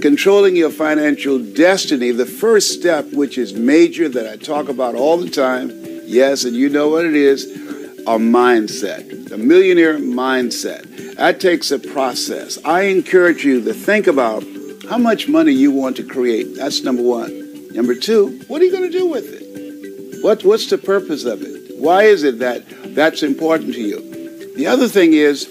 controlling your financial destiny, the first step, which is major, that I talk about all the time, yes, and you know what it is, a mindset, the millionaire mindset. That takes a process. I encourage you to think about how much money you want to create. That's number one. Number two, what are you going to do with it? What's the purpose of it? Why is it that that's important to you? The other thing is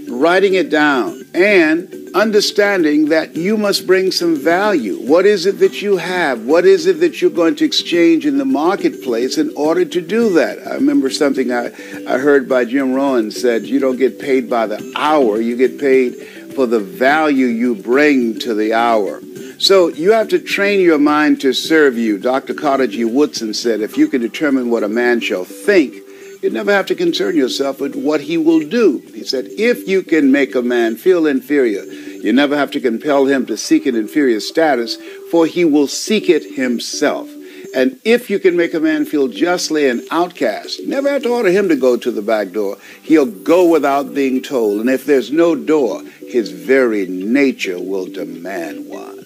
writing it down and understanding that you must bring some value. What is it that you have? What is it that you're going to exchange in the marketplace in order to do that? I remember something I heard by Jim Rohn said, you don't get paid by the hour, you get paid for the value you bring to the hour. So you have to train your mind to serve you. Dr. Carter G. Woodson said, if you can determine what a man shall think, you never have to concern yourself with what he will do. He said, if you can make a man feel inferior, you never have to compel him to seek an inferior status, for he will seek it himself. And if you can make a man feel justly an outcast, you never have to order him to go to the back door. He'll go without being told. And if there's no door, his very nature will demand one.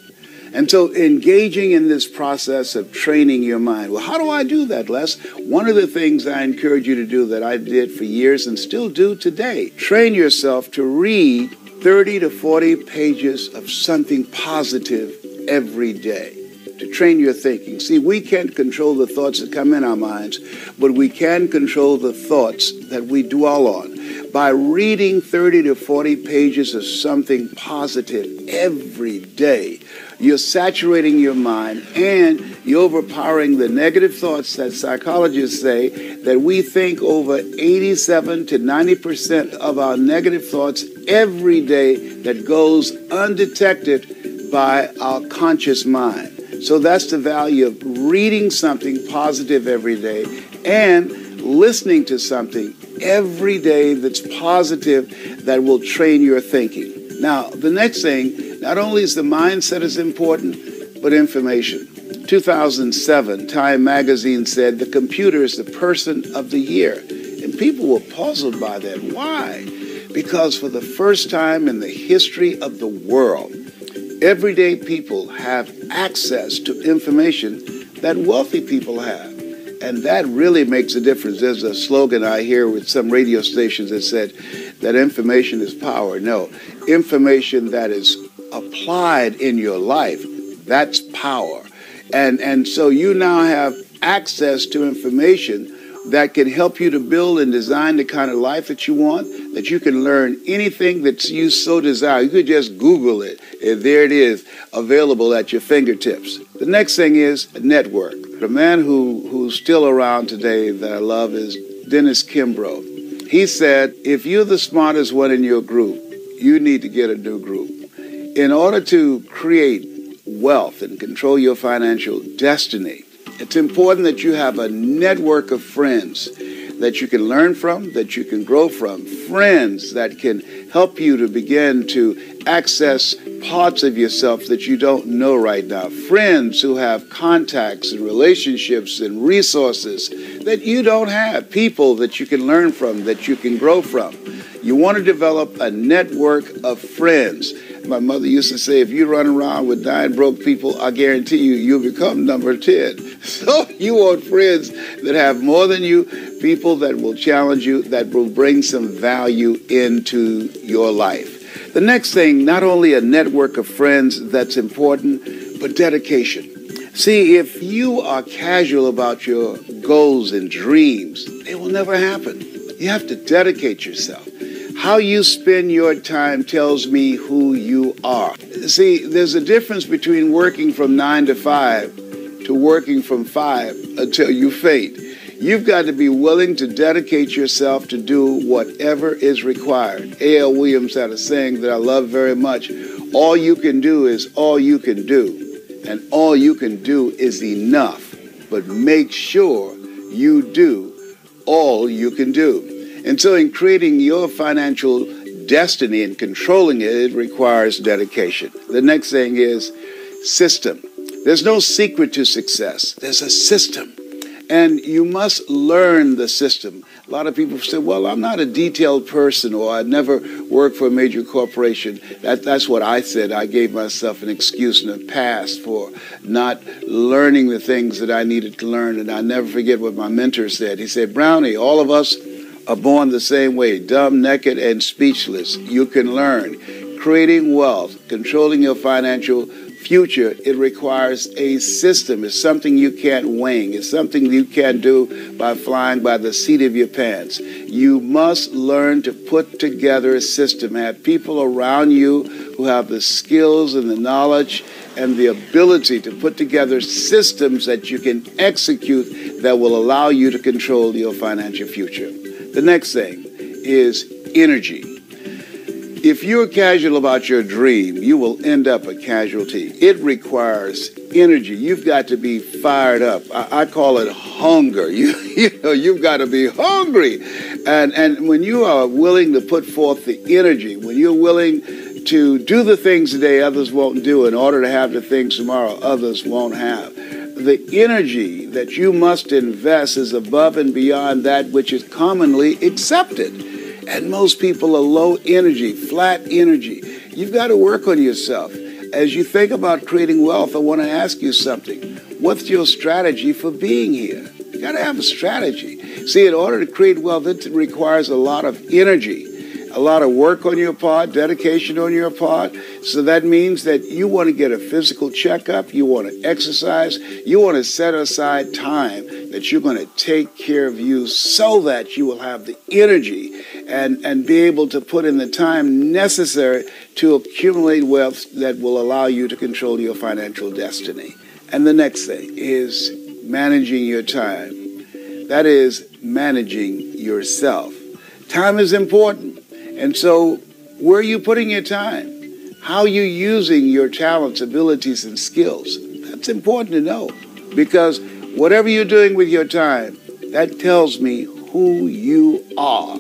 And so engaging in this process of training your mind. Well, how do I do that, Les? One of the things I encourage you to do that I did for years and still do today, train yourself to read 30 to 40 pages of something positive every day to train your thinking. See, we can't control the thoughts that come in our minds, but we can control the thoughts that we dwell on. By reading 30 to 40 pages of something positive every day, you're saturating your mind and you're overpowering the negative thoughts that psychologists say that we think over 87 to 90% of our negative thoughts every day that goes undetected by our conscious mind. So that's the value of reading something positive every day and listening to something every day that's positive that will train your thinking. Now, the next thing, not only is the mindset is important, but information. 2007, Time magazine said the computer is the person of the year. And people were puzzled by that. Why? Because for the first time in the history of the world, everyday people have access to information that wealthy people have. And that really makes a difference. There's a slogan I hear with some radio stations that said that information is power. No, information that is applied in your life, that's power. And so you now have access to information that can help you to build and design the kind of life that you want, that you can learn anything that you so desire. You could just Google it, and there it is, available at your fingertips. The next thing is a network. The man who's still around today that I love is Dennis Kimbrough. He said, if you're the smartest one in your group, you need to get a new group. In order to create wealth and control your financial destiny, it's important that you have a network of friends that you can learn from, that you can grow from, friends that can help you to begin to access parts of yourself that you don't know right now, friends who have contacts and relationships and resources that you don't have, people that you can learn from, that you can grow from. You want to develop a network of friends. My mother used to say, if you run around with 9 broke people, I guarantee you, you'll become number 10. So you want friends that have more than you, people that will challenge you, that will bring some value into your life. The next thing, not only a network of friends that's important, but dedication. See, if you are casual about your goals and dreams, they will never happen. You have to dedicate yourself. How you spend your time tells me who you are. See, there's a difference between working from 9 to 5 to working from 5 until you faint. You've got to be willing to dedicate yourself to do whatever is required. A.L. Williams had a saying that I love very much. All you can do is all you can do. And all you can do is enough. But make sure you do all you can do. And so in creating your financial destiny and controlling it, it requires dedication. The next thing is system. There's no secret to success. There's a system. And you must learn the system. A lot of people say, well, I'm not a detailed person, or I never worked for a major corporation. That's what I said. I gave myself an excuse in the past for not learning the things that I needed to learn. And I never forget what my mentor said. He said, Brownie, all of us are born the same way, dumb, naked, and speechless. You can learn. Creating wealth, controlling your financial future, it requires a system. It's something you can't wing. It's something you can't do by flying by the seat of your pants. You must learn to put together a system. Have people around you who have the skills and the knowledge and the ability to put together systems that you can execute that will allow you to control your financial future. The next thing is energy. If you're casual about your dream, you will end up a casualty. It requires energy. You've got to be fired up. I call it hunger. You've got to be hungry. And when you are willing to put forth the energy, when you're willing to do the things today others won't do in order to have the things tomorrow others won't have, the energy that you must invest is above and beyond that which is commonly accepted. And most people are low energy, flat energy. You've got to work on yourself. As you think about creating wealth, I want to ask you something. What's your strategy for being here? You got to have a strategy. See, in order to create wealth, it requires a lot of energy, a lot of work on your part, dedication on your part. So that means that you want to get a physical checkup, you want to exercise, you want to set aside time that you're going to take care of you so that you will have the energy and be able to put in the time necessary to accumulate wealth that will allow you to control your financial destiny. And the next thing is managing your time. That is managing yourself. Time is important. And so where are you putting your time? How are you using your talents, abilities, and skills? That's important to know, because whatever you're doing with your time, that tells me who you are.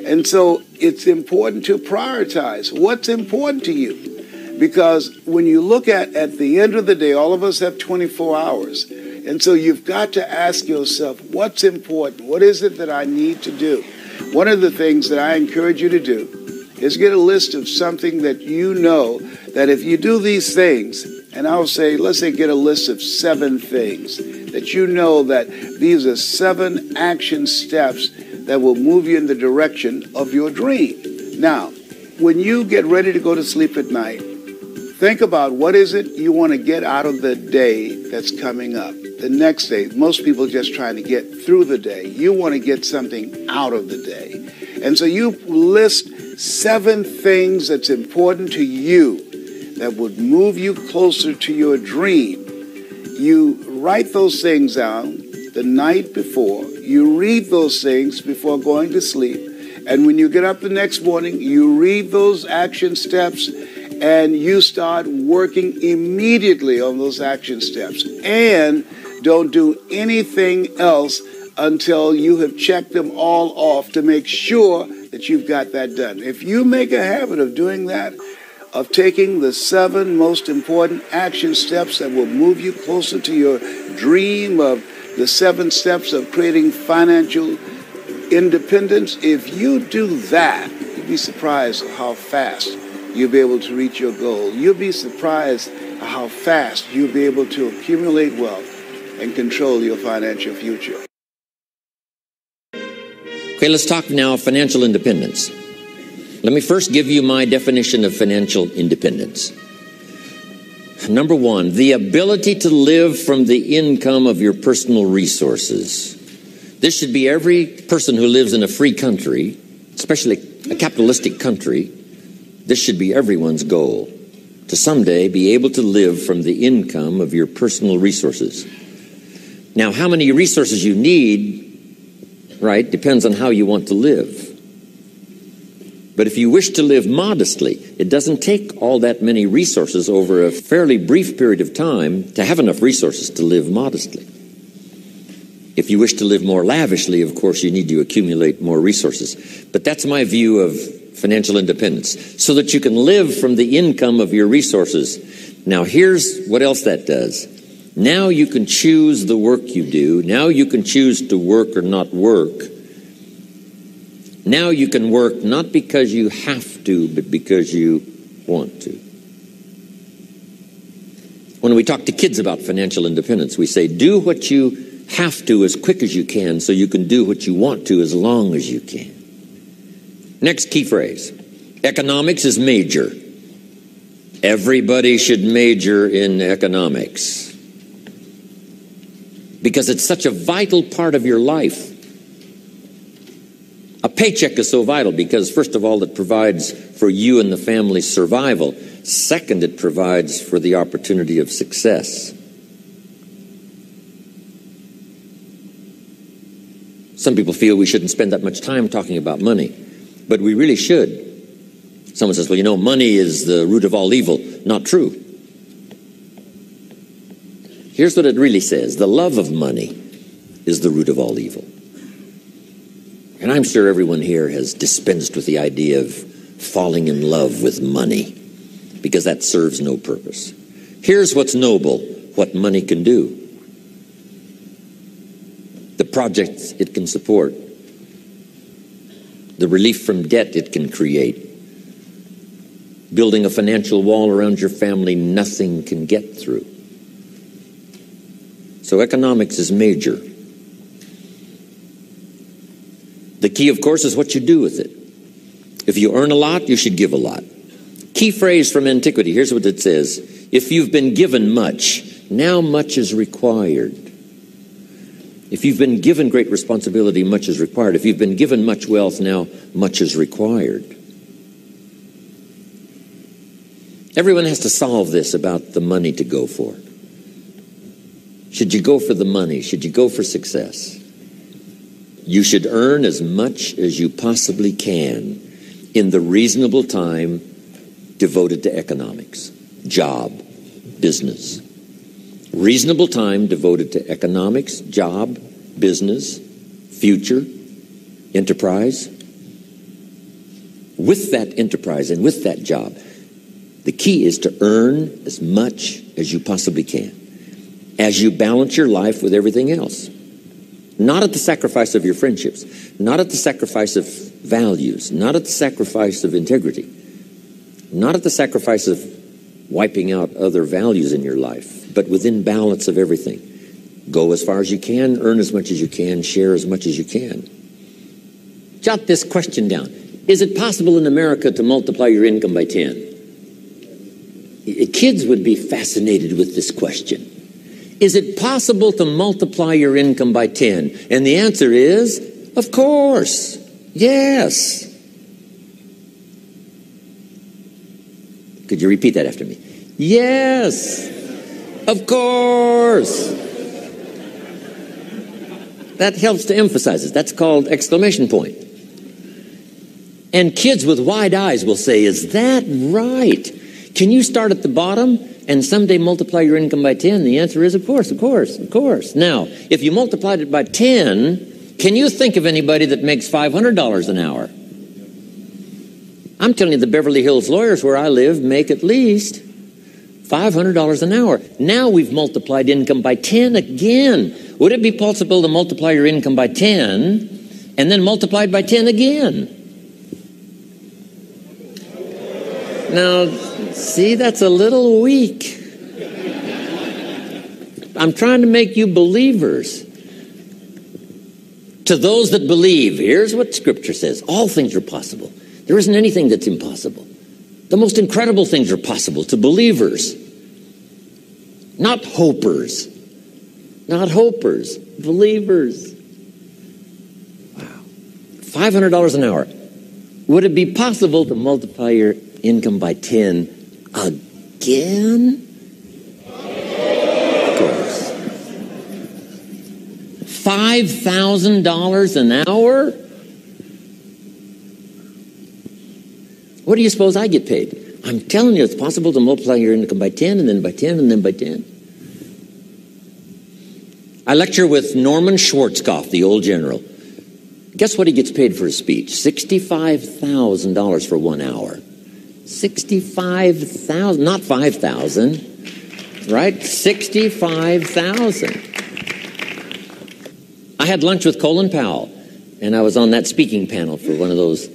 And so it's important to prioritize what's important to you. Because when you look at the end of the day, all of us have 24 hours. And so you've got to ask yourself, what's important? What is it that I need to do? One of the things that I encourage you to do is get a list of something that you know that if you do these things, and I'll say, let's say get a list of 7 things that you know that these are 7 action steps that will move you in the direction of your dream. Now, when you get ready to go to sleep at night, think about what is it you want to get out of the day that's coming up. The next day, most people are just trying to get through the day. You want to get something out of the day. And so you list 7 things that's important to you that would move you closer to your dream. You write those things down the night before. You read those things before going to sleep. And when you get up the next morning, you read those action steps and you start working immediately on those action steps. And don't do anything else until you have checked them all off to make sure that you've got that done. If you make a habit of doing that, of taking the 7 most important action steps that will move you closer to your dream, of the 7 steps of creating financial independence, if you do that, you'd be surprised how fast you'll be able to reach your goal. You'll be surprised how fast you'll be able to accumulate wealth and control your financial future. Okay, let's talk now financial independence. Let me first give you my definition of financial independence. Number 1, the ability to live from the income of your personal resources. This should be every person who lives in a free country, especially a capitalistic country. This should be everyone's goal, to someday be able to live from the income of your personal resources. Now, how many resources you need, right, depends on how you want to live. But if you wish to live modestly, it doesn't take all that many resources over a fairly brief period of time to have enough resources to live modestly. If you wish to live more lavishly, of course, you need to accumulate more resources. But that's my view of financial independence, so that you can live from the income of your resources. Now, here's what else that does. Now you can choose the work you do. Now you can choose to work or not work. Now you can work not because you have to, but because you want to. When we talk to kids about financial independence, we say, do what you have to as quick as you can so you can do what you want to as long as you can. Next key phrase. Economics is major. Everybody should major in economics because it's such a vital part of your life. A paycheck is so vital because, first of all, it provides for you and the family's survival. Second, it provides for the opportunity of success. Some people feel we shouldn't spend that much time talking about money, but we really should. Someone says, well, you know, money is the root of all evil. Not true. Here's what it really says. The love of money is the root of all evil. And I'm sure everyone here has dispensed with the idea of falling in love with money because that serves no purpose. Here's what's noble, what money can do. The projects it can support. The relief from debt it can create. Building a financial wall around your family nothing can get through. So economics is major. The key, of course, is what you do with it. If you earn a lot, you should give a lot. Key phrase from antiquity, here's what it says. If you've been given much, now much is required. If you've been given great responsibility, much is required. If you've been given much wealth, now much is required. Everyone has to solve this about the money to go for. Should you go for the money? Should you go for success? You should earn as much as you possibly can in the reasonable time devoted to economics, job, business. Reasonable time devoted to economics, job, business, future, enterprise. With that enterprise and with that job, the key is to earn as much as you possibly can as you balance your life with everything else. Not at the sacrifice of your friendships, not at the sacrifice of values, not at the sacrifice of integrity, not at the sacrifice of wiping out other values in your life, but within balance of everything. Go as far as you can, earn as much as you can, share as much as you can. Jot this question down. Is it possible in America to multiply your income by 10? Kids would be fascinated with this question. Is it possible to multiply your income by 10? And the answer is, of course, yes. Could you repeat that after me? Yes, of course. That helps to emphasize it. That's called exclamation point. And kids with wide eyes will say, is that right? Can you start at the bottom and someday multiply your income by 10? The answer is, of course, of course, of course. Now, if you multiplied it by 10, can you think of anybody that makes $500 an hour? I'm telling you, the Beverly Hills lawyers where I live make at least $500 an hour. Now we've multiplied income by 10 again. Would it be possible to multiply your income by 10 and then multiply it by 10 again? Now, see, that's a little weak. I'm trying to make you believers. To those that believe, here's what Scripture says. All things are possible. There isn't anything that's impossible. The most incredible things are possible to believers. Not hopers. Not hopers. Believers. Wow. $500 an hour. Would it be possible to multiply your income by 10 again? Of course. $5,000 an hour? What do you suppose I get paid? I'm telling you, it's possible to multiply your income by 10 and then by 10 and then by 10. I lecture with Norman Schwarzkopf, the old general. Guess what he gets paid for his speech? $65,000 for 1 hour. $65,000, not $5,000. right? 65,000. I had lunch with Colin Powell, and I was on that speaking panel for one of those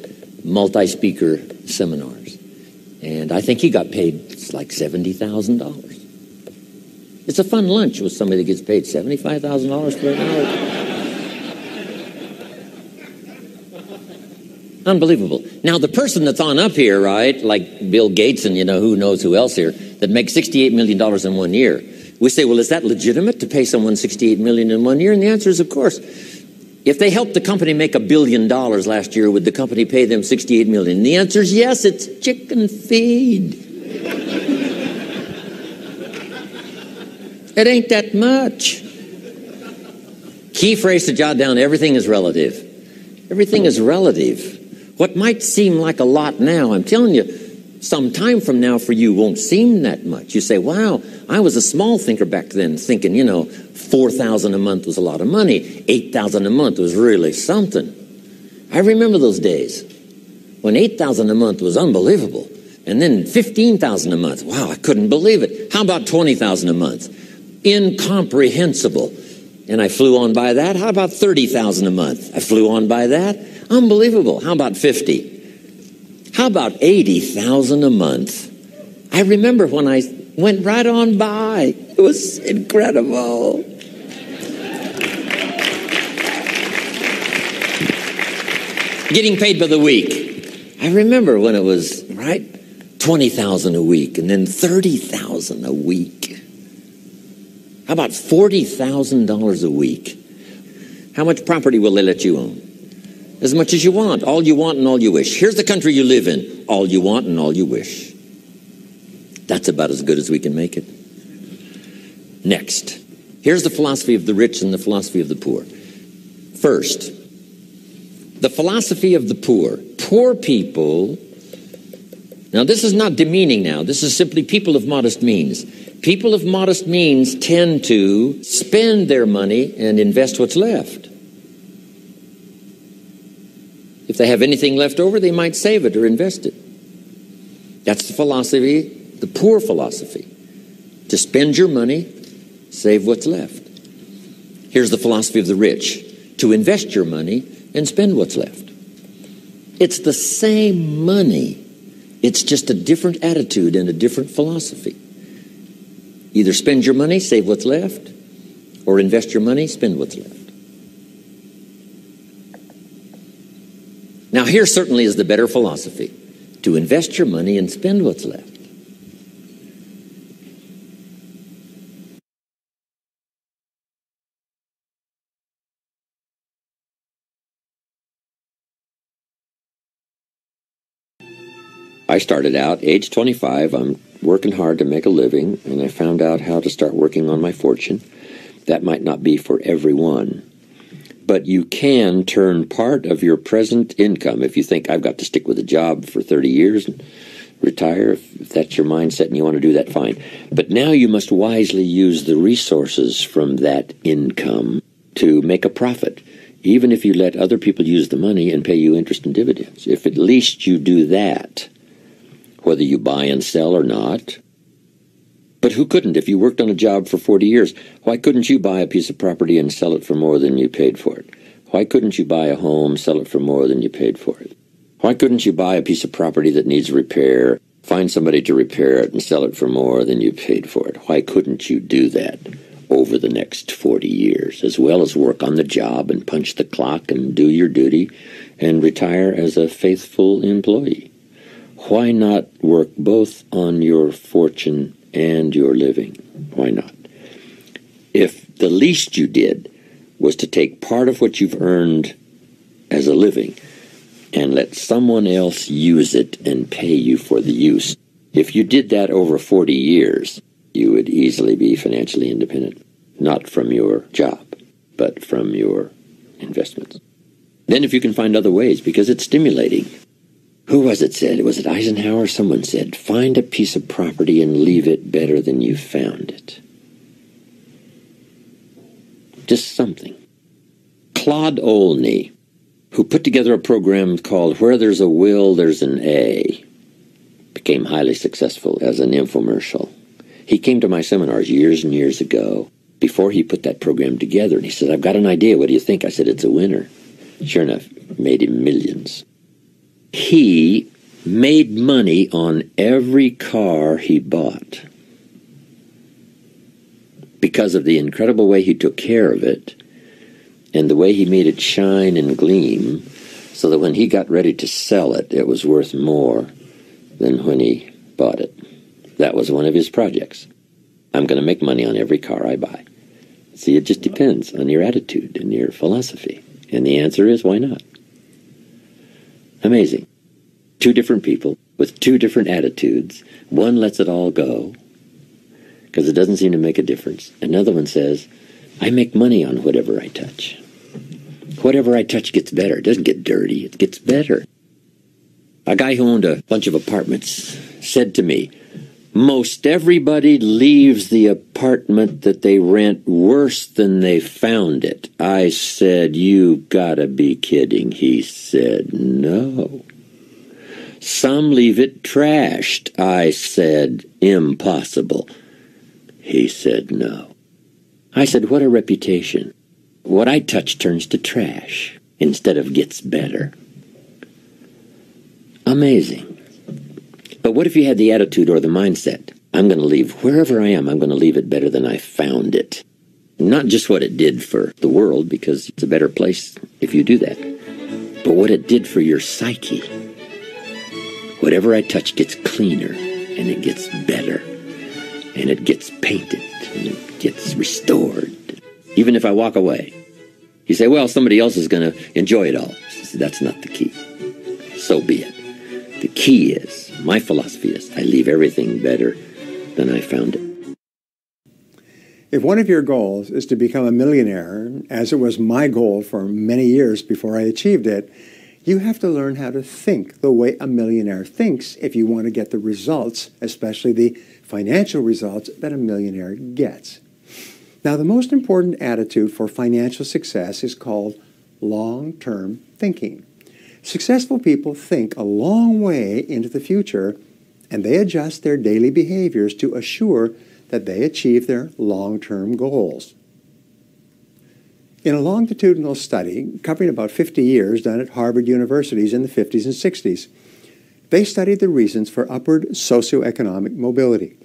multi-speaker seminars. And I think he got paid like $70,000. It's a fun lunch with somebody that gets paid $75,000 for an hour. Unbelievable. Now, the person that's on up here, right, like Bill Gates and, who knows who else here, that makes $68 million in 1 year. We say, well, is that legitimate to pay someone $68 million in 1 year? And the answer is, of course. If they helped the company make $1 billion last year, would the company pay them $68 million? And the answer is yes, it's chicken feed. It ain't that much. Key phrase to jot down, everything is relative. Everything is relative. What might seem like a lot now, I'm telling you, some time from now for you won't seem that much. You say, wow, I was a small thinker back then, thinking, $4,000 a month was a lot of money. $8,000 a month was really something. I remember those days when $8,000 a month was unbelievable. And then $15,000 a month. Wow, I couldn't believe it. How about $20,000 a month? Incomprehensible. And I flew on by that. How about $30,000 a month? I flew on by that. Unbelievable. How about 50? How about $80,000 a month? I remember when I went right on by. It was incredible. Getting paid by the week. I remember when it was, right, $20,000 a week and then $30,000 a week. How about $40,000 a week? How much property will they let you own? As much as you want, all you want and all you wish. Here's the country you live in. All you want and all you wish. That's about as good as we can make it. Next, here's the philosophy of the rich and the philosophy of the poor. First, the philosophy of the poor. Poor people, now this is not demeaning now. This is simply people of modest means. People of modest means tend to spend their money and invest what's left. If they have anything left over, they might save it or invest it. That's the philosophy, the poor philosophy. To spend your money, save what's left. Here's the philosophy of the rich. To invest your money and spend what's left. It's the same money. It's just a different attitude and a different philosophy. Either spend your money, save what's left, or invest your money, spend what's left. Now, here certainly is the better philosophy, to invest your money and spend what's left. I started out, age 25, I'm working hard to make a living, and I found out how to start working on my fortune. That might not be for everyone. But you can turn part of your present income, if you think I've got to stick with a job for 30 years and retire, if that's your mindset and you want to do that, fine. But now you must wisely use the resources from that income to make a profit, even if you let other people use the money and pay you interest and dividends. If at least you do that, whether you buy and sell or not. But who couldn't? If you worked on a job for 40 years, why couldn't you buy a piece of property and sell it for more than you paid for it? Why couldn't you buy a home, sell it for more than you paid for it? Why couldn't you buy a piece of property that needs repair, find somebody to repair it and sell it for more than you paid for it? Why couldn't you do that over the next 40 years, as well as work on the job and punch the clock and do your duty and retire as a faithful employee? Why not work both on your fortune and your living? Why not? If the least you did was to take part of what you've earned as a living and let someone else use it and pay you for the use, if you did that over 40 years, you would easily be financially independent, not from your job, but from your investments. Then if you can find other ways, because it's stimulating. Who was it said? Was it Eisenhower? Someone said, find a piece of property and leave it better than you found it. Just something. Claude Olney, who put together a program called Where There's a Will, There's an A, became highly successful as an infomercial. He came to my seminars years and years ago before he put that program together, and he said, I've got an idea. What do you think? I said, it's a winner. Sure enough, made him millions. He made money on every car he bought because of the incredible way he took care of it and the way he made it shine and gleam, so that when he got ready to sell it, it was worth more than when he bought it. That was one of his projects. I'm going to make money on every car I buy. See, it just depends on your attitude and your philosophy. And the answer is, why not? Amazing. Two different people with two different attitudes. One lets it all go because it doesn't seem to make a difference. Another one says, I make money on whatever I touch. Whatever I touch gets better. It doesn't get dirty. It gets better. A guy who owned a bunch of apartments said to me, most everybody leaves the apartment that they rent worse than they found it. I said, you gotta be kidding. He said, no. Some leave it trashed. I said, impossible. He said, no. I said, what a reputation. What I touch turns to trash instead of gets better. Amazing. But what if you had the attitude or the mindset, I'm going to leave wherever I am, I'm going to leave it better than I found it. Not just what it did for the world, because it's a better place if you do that, but what it did for your psyche. Whatever I touch gets cleaner, and it gets better, and it gets painted, and it gets restored. Even if I walk away, you say, well, somebody else is going to enjoy it all. That's not the key. So be it. The key is, my philosophy is, I leave everything better than I found it. If one of your goals is to become a millionaire, as it was my goal for many years before I achieved it, you have to learn how to think the way a millionaire thinks if you want to get the results, especially the financial results that a millionaire gets. Now, the most important attitude for financial success is called long-term thinking. Successful people think a long way into the future, and they adjust their daily behaviors to assure that they achieve their long-term goals. In a longitudinal study covering about 50 years done at Harvard universities in the 50s and 60s, they studied the reasons for upward socioeconomic mobility.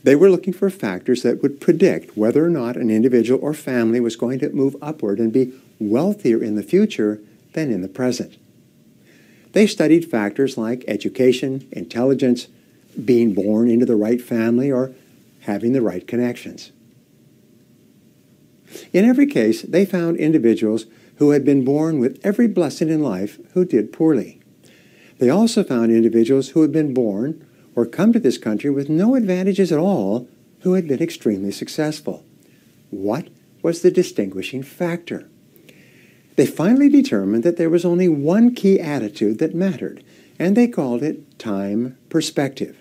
They were looking for factors that would predict whether or not an individual or family was going to move upward and be wealthier in the future than in the present. They studied factors like education, intelligence, being born into the right family, or having the right connections. In every case, they found individuals who had been born with every blessing in life who did poorly. They also found individuals who had been born or come to this country with no advantages at all who had been extremely successful. What was the distinguishing factor? They finally determined that there was only one key attitude that mattered, and they called it time perspective.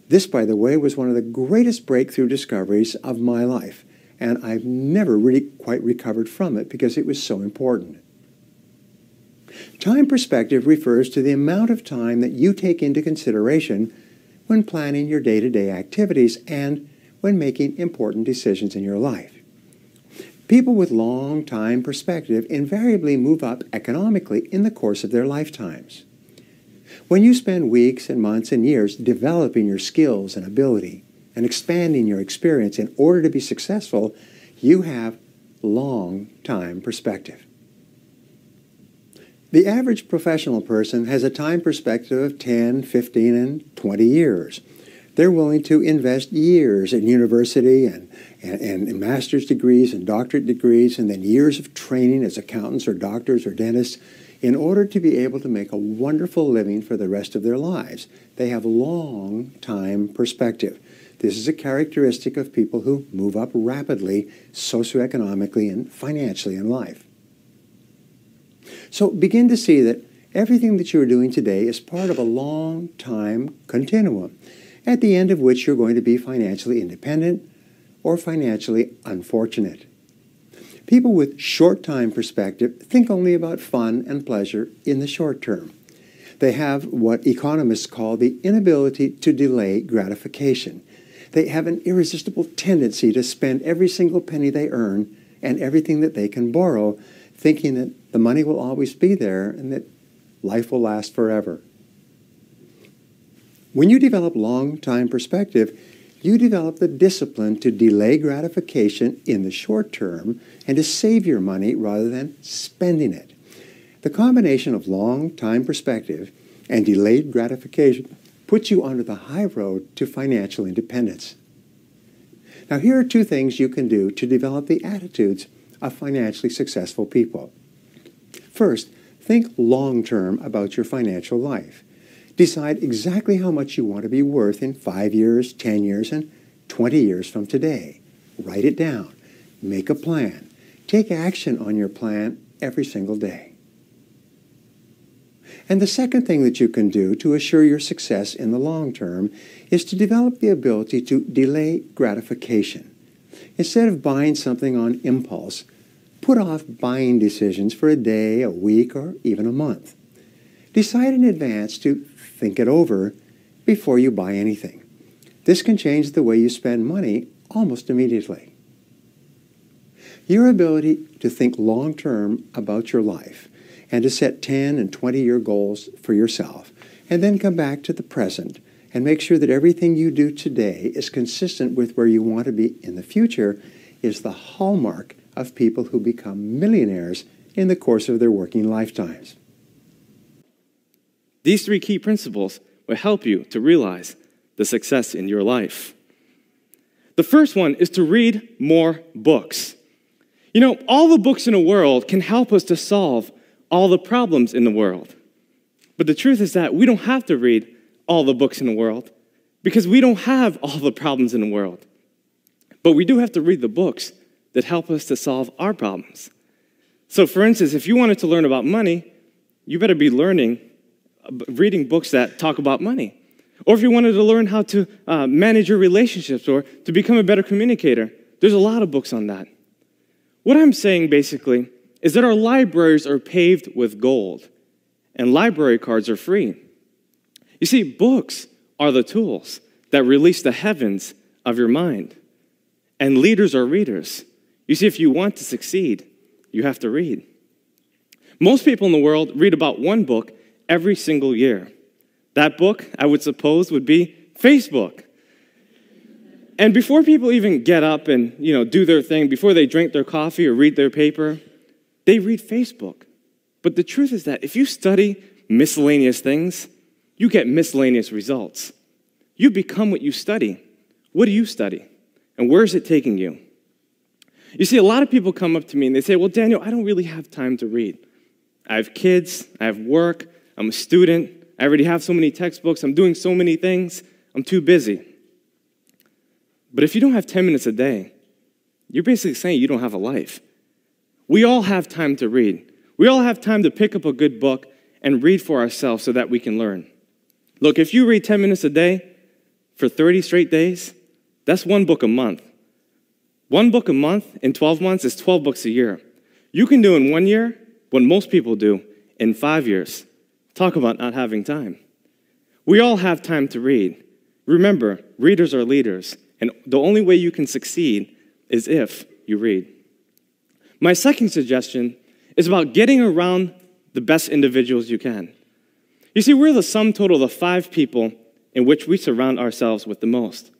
This, by the way, was one of the greatest breakthrough discoveries of my life, and I've never really quite recovered from it because it was so important. Time perspective refers to the amount of time that you take into consideration when planning your day-to-day activities and when making important decisions in your life. People with long time perspective invariably move up economically in the course of their lifetimes. When you spend weeks and months and years developing your skills and ability and expanding your experience in order to be successful, you have long time perspective. The average professional person has a time perspective of 10, 15, and 20 years. They're willing to invest years in university and master's degrees and doctorate degrees, and then years of training as accountants or doctors or dentists in order to be able to make a wonderful living for the rest of their lives. They have long time perspective. This is a characteristic of people who move up rapidly socioeconomically and financially in life. So begin to see that everything that you're doing today is part of a long time continuum, at the end of which you're going to be financially independent or financially unfortunate. People with short time perspective think only about fun and pleasure in the short term. They have what economists call the inability to delay gratification. They have an irresistible tendency to spend every single penny they earn and everything that they can borrow, thinking that the money will always be there and that life will last forever. When you develop long-time perspective, you develop the discipline to delay gratification in the short term and to save your money rather than spending it. The combination of long-time perspective and delayed gratification puts you onto the high road to financial independence. Now, here are two things you can do to develop the attitudes of financially successful people. First, think long-term about your financial life. Decide exactly how much you want to be worth in 5 years, 10 years, and 20 years from today. Write it down. Make a plan. Take action on your plan every single day. And the second thing that you can do to assure your success in the long term is to develop the ability to delay gratification. Instead of buying something on impulse, put off buying decisions for a day, a week, or even a month. Decide in advance to think it over before you buy anything. This can change the way you spend money almost immediately. Your ability to think long-term about your life and to set 10 and 20-year goals for yourself, and then come back to the present and make sure that everything you do today is consistent with where you want to be in the future, is the hallmark of people who become millionaires in the course of their working lifetimes. These 3 key principles will help you to realize the success in your life. The first one is to read more books. You know, all the books in the world can help us to solve all the problems in the world. But the truth is that we don't have to read all the books in the world because we don't have all the problems in the world. But we do have to read the books that help us to solve our problems. So for instance, if you wanted to learn about money, you better be reading books that talk about money. Or if you wanted to learn how to manage your relationships or to become a better communicator, there's a lot of books on that. What I'm saying basically is that our libraries are paved with gold and library cards are free. You see, books are the tools that release the heavens of your mind. And leaders are readers. You see, if you want to succeed, you have to read. Most people in the world read about one book every single year. That book, I would suppose, would be Facebook. And before people even get up and, do their thing, before they drink their coffee or read their paper, they read Facebook. But the truth is that if you study miscellaneous things, you get miscellaneous results. You become what you study. What do you study? And where is it taking you? You see, a lot of people come up to me and they say, well, Daniel, I don't really have time to read. I have kids, I have work, I'm a student, I already have so many textbooks, I'm doing so many things, I'm too busy. But if you don't have 10 minutes a day, you're basically saying you don't have a life. We all have time to read. We all have time to pick up a good book and read for ourselves so that we can learn. Look, if you read 10 minutes a day for 30 straight days, that's one book a month. One book a month in 12 months is 12 books a year. You can do in 1 year what most people do in 5 years. Talk about not having time. We all have time to read. Remember, readers are leaders, and the only way you can succeed is if you read. My second suggestion is about getting around the best individuals you can. You see, we're the sum total of the 5 people in which we surround ourselves with the most.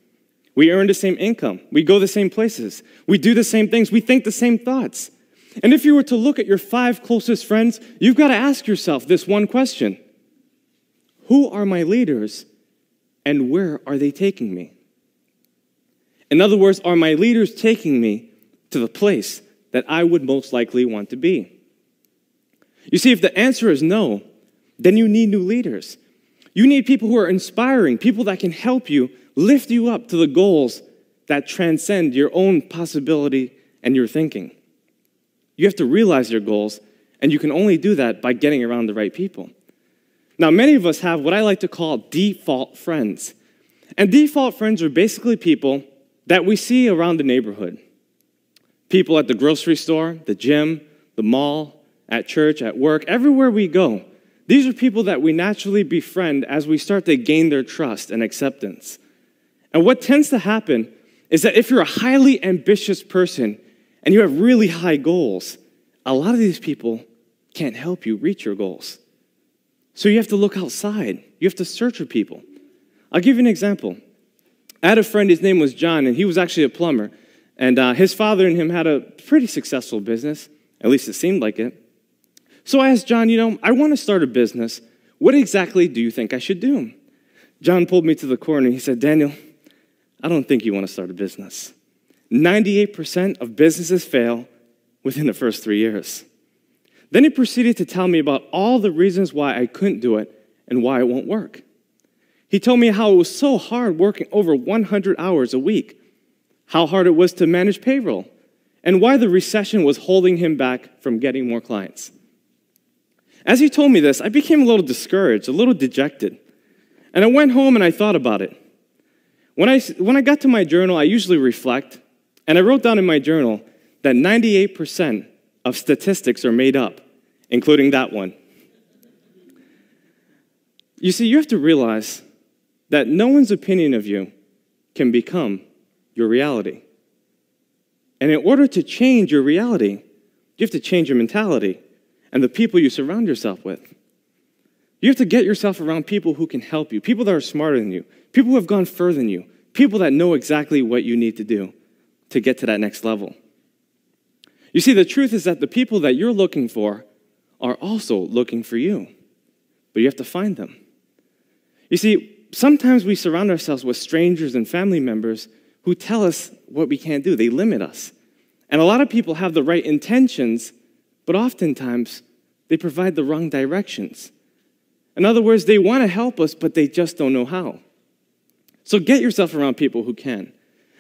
We earn the same income. We go the same places. We do the same things. We think the same thoughts. And if you were to look at your 5 closest friends, you've got to ask yourself this one question. Who are my leaders and where are they taking me? In other words, are my leaders taking me to the place that I would most likely want to be? You see, if the answer is no, then you need new leaders. You need people who are inspiring, people that can help you, lift you up to the goals that transcend your own possibility and your thinking. You have to realize your goals, and you can only do that by getting around the right people. Now, many of us have what I like to call default friends. And default friends are basically people that we see around the neighborhood. People at the grocery store, the gym, the mall, at church, at work, everywhere we go. These are people that we naturally befriend as we start to gain their trust and acceptance. And what tends to happen is that if you're a highly ambitious person and you have really high goals, a lot of these people can't help you reach your goals. So you have to look outside. You have to search for people. I'll give you an example. I had a friend, his name was John, and he was actually a plumber. And his father and him had a pretty successful business. At least it seemed like it. So I asked John, I want to start a business. What exactly do you think I should do? John pulled me to the corner. He said, Daniel, I don't think you want to start a business. 98% of businesses fail within the first 3 years. Then he proceeded to tell me about all the reasons why I couldn't do it and why it won't work. He told me how it was so hard working over 100 hours a week, how hard it was to manage payroll, and why the recession was holding him back from getting more clients. As he told me this, I became a little discouraged, a little dejected. And I went home and I thought about it. When I got to my journal, I usually reflect, and I wrote down in my journal that 98% of statistics are made up, including that one. You see, you have to realize that no one's opinion of you can become your reality. And in order to change your reality, you have to change your mentality and the people you surround yourself with. You have to get yourself around people who can help you, people that are smarter than you, people who have gone further than you, people that know exactly what you need to do to get to that next level. You see, the truth is that the people that you're looking for are also looking for you, but you have to find them. You see, sometimes we surround ourselves with strangers and family members who tell us what we can't do. They limit us. And a lot of people have the right intentions, but oftentimes they provide the wrong directions. In other words, they want to help us, but they just don't know how. So get yourself around people who can.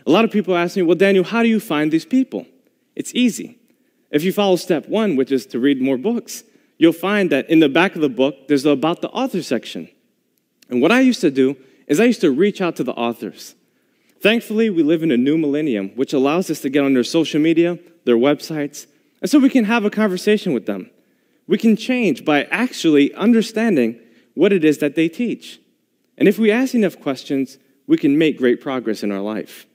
A lot of people ask me, well, Daniel, how do you find these people? It's easy. If you follow step 1, which is to read more books, you'll find that in the back of the book, there's the About the Author section. And what I used to do is I used to reach out to the authors. Thankfully, we live in a new millennium, which allows us to get on their social media, their websites, and so we can have a conversation with them. We can change by actually understanding what it is that they teach. And if we ask enough questions, we can make great progress in our life.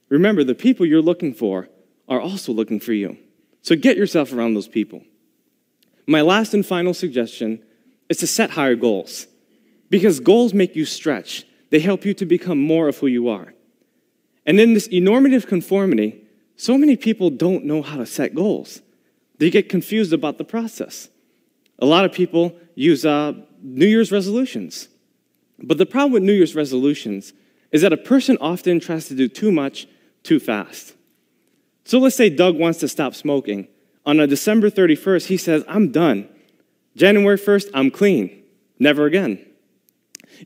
Remember, the people you're looking for are also looking for you. So get yourself around those people. My last and final suggestion is to set higher goals. Because goals make you stretch. They help you to become more of who you are. And in this enormative conformity, so many people don't know how to set goals. They get confused about the process. A lot of people use New Year's resolutions. But the problem with New Year's resolutions is that a person often tries to do too much too fast. So let's say Doug wants to stop smoking. On December 31st, he says, I'm done. January 1st, I'm clean. Never again.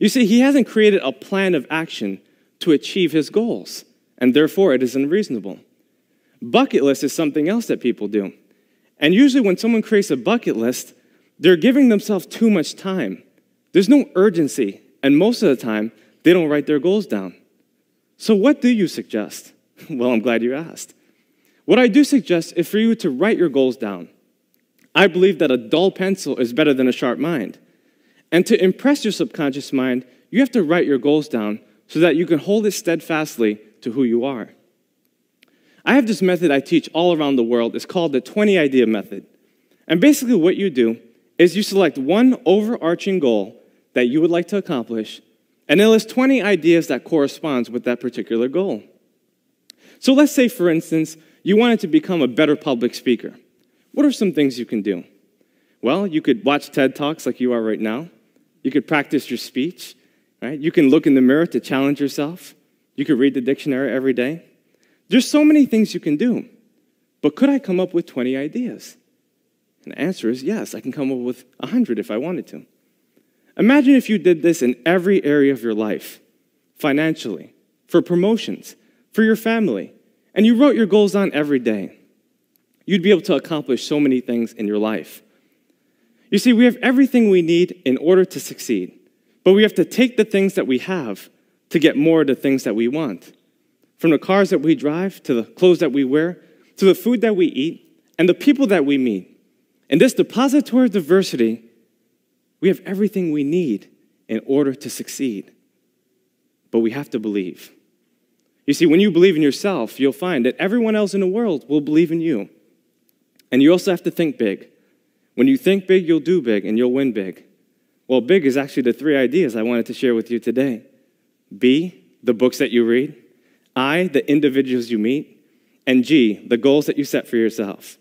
You see, he hasn't created a plan of action to achieve his goals, and therefore it is unreasonable. Bucket list is something else that people do. And usually when someone creates a bucket list, they're giving themselves too much time. There's no urgency, and most of the time, they don't write their goals down. So what do you suggest? Well, I'm glad you asked. What I do suggest is for you to write your goals down. I believe that a dull pencil is better than a sharp mind. And to impress your subconscious mind, you have to write your goals down so that you can hold it steadfastly to who you are. I have this method I teach all around the world. It's called the 20 idea method. And basically what you do is you select one overarching goal that you would like to accomplish, and then list 20 ideas that corresponds with that particular goal. So let's say, for instance, you wanted to become a better public speaker. What are some things you can do? Well, you could watch TED Talks like you are right now. You could practice your speech, right? You can look in the mirror to challenge yourself. You could read the dictionary every day. There's so many things you can do. But could I come up with 20 ideas? And the answer is yes, I can come up with 100 if I wanted to. Imagine if you did this in every area of your life, financially, for promotions, for your family, and you wrote your goals down every day. You'd be able to accomplish so many things in your life. You see, we have everything we need in order to succeed, but we have to take the things that we have to get more of the things that we want. From the cars that we drive, to the clothes that we wear, to the food that we eat, and the people that we meet. In this depository of diversity, we have everything we need in order to succeed. But we have to believe. You see, when you believe in yourself, you'll find that everyone else in the world will believe in you. And you also have to think big. When you think big, you'll do big, and you'll win big. Well, big is actually the 3 ideas I wanted to share with you today. B, the books that you read. I, the individuals you meet. And G, the goals that you set for yourself.